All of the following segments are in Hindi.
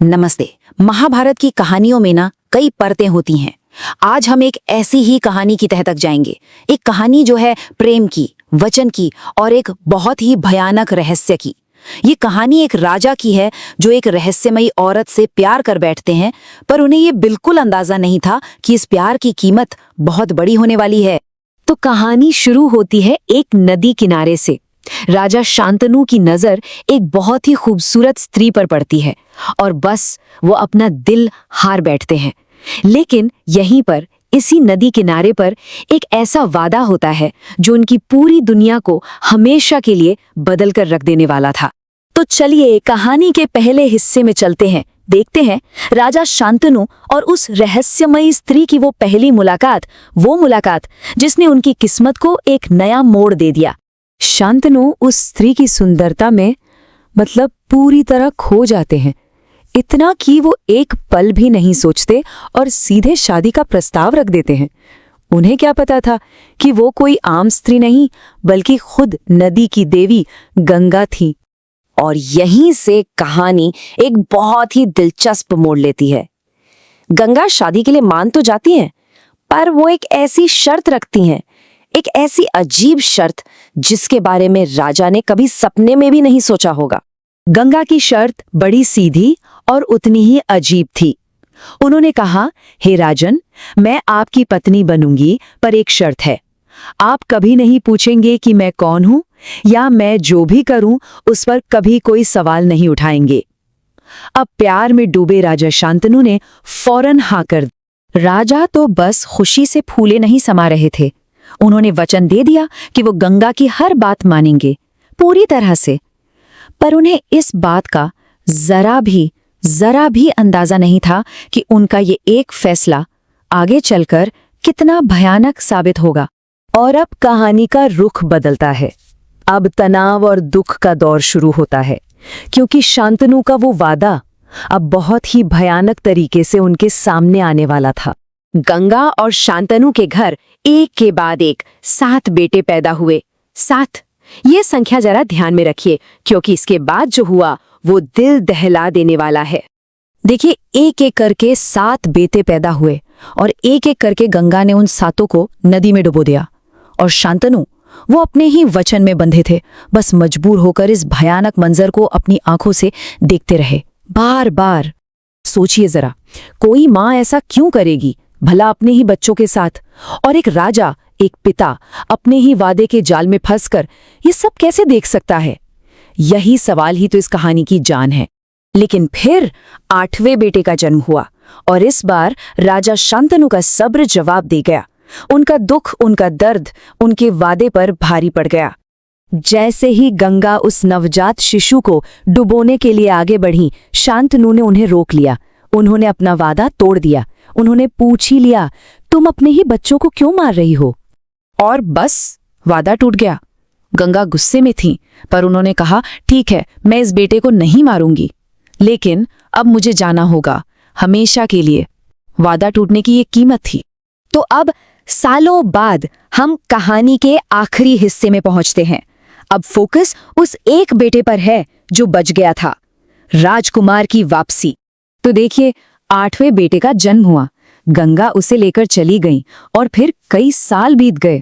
नमस्ते। महाभारत की कहानियों में ना कई परतें होती हैं। आज हम एक ऐसी ही कहानी की तह तक जाएंगे। एक कहानी जो है प्रेम की, वचन की और एक बहुत ही भयानक रहस्य की। ये कहानी एक राजा की है जो एक रहस्यमयी औरत से प्यार कर बैठते हैं, पर उन्हें ये बिल्कुल अंदाजा नहीं था कि इस प्यार की कीमत बहुत बड़ी होने वाली है। तो कहानी शुरू होती है एक नदी किनारे से। राजा शांतनु की नजर एक बहुत ही खूबसूरत स्त्री पर पड़ती है और बस वो अपना दिल हार बैठते हैं। लेकिन यहीं पर इसी नदी किनारे पर एक ऐसा वादा होता है जो उनकी पूरी दुनिया को हमेशा के लिए बदल कर रख देने वाला था। तो चलिए कहानी के पहले हिस्से में चलते हैं। देखते हैं राजा शांतनु और उस रहस्यमयी स्त्री की वो पहली मुलाकात, वो मुलाकात जिसने उनकी किस्मत को एक नया मोड़ दे दिया। शांतनु उस स्त्री की सुंदरता में पूरी तरह खो जाते हैं, इतना कि वो एक पल भी नहीं सोचते और सीधे शादी का प्रस्ताव रख देते हैं। उन्हें क्या पता था कि वो कोई आम स्त्री नहीं बल्कि खुद नदी की देवी गंगा थी। और यहीं से कहानी एक बहुत ही दिलचस्प मोड़ लेती है। गंगा शादी के लिए मान तो जाती हैं, पर वो एक ऐसी शर्त रखती हैं, एक ऐसी अजीब शर्त जिसके बारे में राजा ने कभी सपने में भी नहीं सोचा होगा। गंगा की शर्त बड़ी सीधी और उतनी ही अजीब थी। उन्होंने कहा, हे राजन, मैं आपकी पत्नी बनूंगी, पर एक शर्त है। आप कभी नहीं पूछेंगे कि मैं कौन हूं, या मैं जो भी करूं उस पर कभी कोई सवाल नहीं उठाएंगे। अब प्यार में डूबे राजा शांतनु ने फौरन हाँ कर दी। राजा तो बस खुशी से फूले नहीं समा रहे थे। उन्होंने वचन दे दिया कि वो गंगा की हर बात मानेंगे, पूरी तरह से। पर उन्हें इस बात का जरा भी अंदाजा नहीं था कि उनका ये एक फैसला आगे चलकर कितना भयानक साबित होगा। और अब कहानी का रुख बदलता है। अब तनाव और दुख का दौर शुरू होता है, क्योंकि शांतनु का वो वादा अब बहुत ही भयानक तरीके से उनके सामने आने वाला था। गंगा और शांतनु के घर एक के बाद एक 7 बेटे पैदा हुए। 7, ये संख्या जरा ध्यान में रखिए, क्योंकि इसके बाद जो हुआ वो दिल दहला देने वाला है। देखिए, एक एक करके 7 बेटे पैदा हुए और एक एक करके गंगा ने उन 7 को नदी में डुबो दिया। और शांतनु, वो अपने ही वचन में बंधे थे, बस मजबूर होकर इस भयानक मंजर को अपनी आंखों से देखते रहे। बार बार सोचिए जरा, कोई माँ ऐसा क्यों करेगी, भला अपने ही बच्चों के साथ? और एक राजा, एक पिता अपने ही वादे के जाल में फंसकर ये सब कैसे देख सकता है? यही सवाल ही तो इस कहानी की जान है। लेकिन फिर 8वें बेटे का जन्म हुआ और इस बार राजा शांतनु का सब्र जवाब दे गया। उनका दुख, उनका दर्द उनके वादे पर भारी पड़ गया। जैसे ही गंगा उस नवजात शिशु को डुबोने के लिए आगे बढ़ी, शांतनु ने उन्हें रोक लिया। उन्होंने अपना वादा तोड़ दिया। उन्होंने पूछ ही लिया, तुम अपने ही बच्चों को क्यों मार रही हो? और बस वादा टूट गया। गंगा गुस्से में थी, पर उन्होंने कहा, ठीक है, मैं इस बेटे को नहीं मारूंगी, लेकिन अब मुझे जाना होगा हमेशा के लिए। वादा टूटने की ये कीमत थी। तो अब सालों बाद हम कहानी के आखिरी हिस्से में पहुंचते हैं। अब फोकस उस एक बेटे पर है जो बच गया था, राजकुमार की वापसी। तो देखिए, 8वें बेटे का जन्म हुआ। गंगा उसे लेकर चली गई और फिर कई साल बीत गए।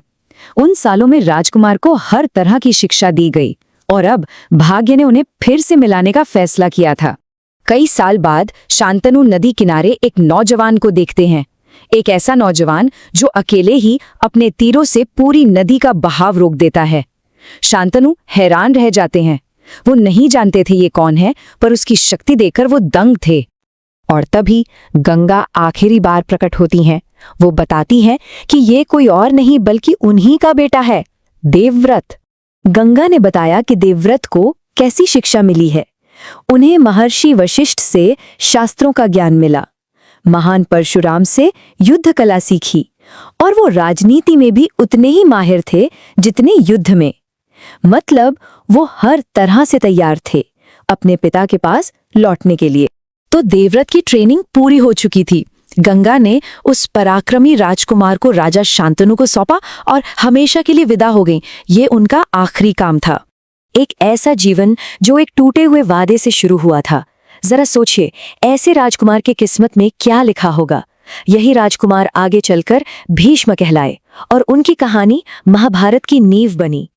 उन सालों में राजकुमार को हर तरह की शिक्षा दी गई और अब भाग्य ने उन्हें फिर से मिलाने का फैसला किया था। कई साल बाद शांतनु नदी किनारे एक नौजवान को देखते हैं। एक ऐसा नौजवान जो अकेले ही अपने तीरों से पूरी नदी का बहाव रोक देता है। शांतनु हैरान रह जाते हैं। वो नहीं जानते थे ये कौन है, पर उसकी शक्ति देखकर वो दंग थे। और तभी गंगा आखिरी बार प्रकट होती हैं। वो बताती हैं कि ये कोई और नहीं बल्कि उन्हीं का बेटा है, देवव्रत। गंगा ने बताया कि देवव्रत को कैसी शिक्षा मिली है। उन्हें महर्षि वशिष्ठ से शास्त्रों का ज्ञान मिला, महान परशुराम से युद्ध कला सीखी, और वो राजनीति में भी उतने ही माहिर थे जितने युद्ध में। मतलब वो हर तरह से तैयार थे अपने पिता के पास लौटने के लिए। तो देवव्रत की ट्रेनिंग पूरी हो चुकी थी। गंगा ने उस पराक्रमी राजकुमार को राजा शांतनु को सौंपा और हमेशा के लिए विदा हो गईं। ये उनका आखिरी काम था। एक ऐसा जीवन जो एक टूटे हुए वादे से शुरू हुआ था, जरा सोचिए, ऐसे राजकुमार की किस्मत में क्या लिखा होगा। यही राजकुमार आगे चलकर भीष्म कहलाए और उनकी कहानी महाभारत की नींव बनी।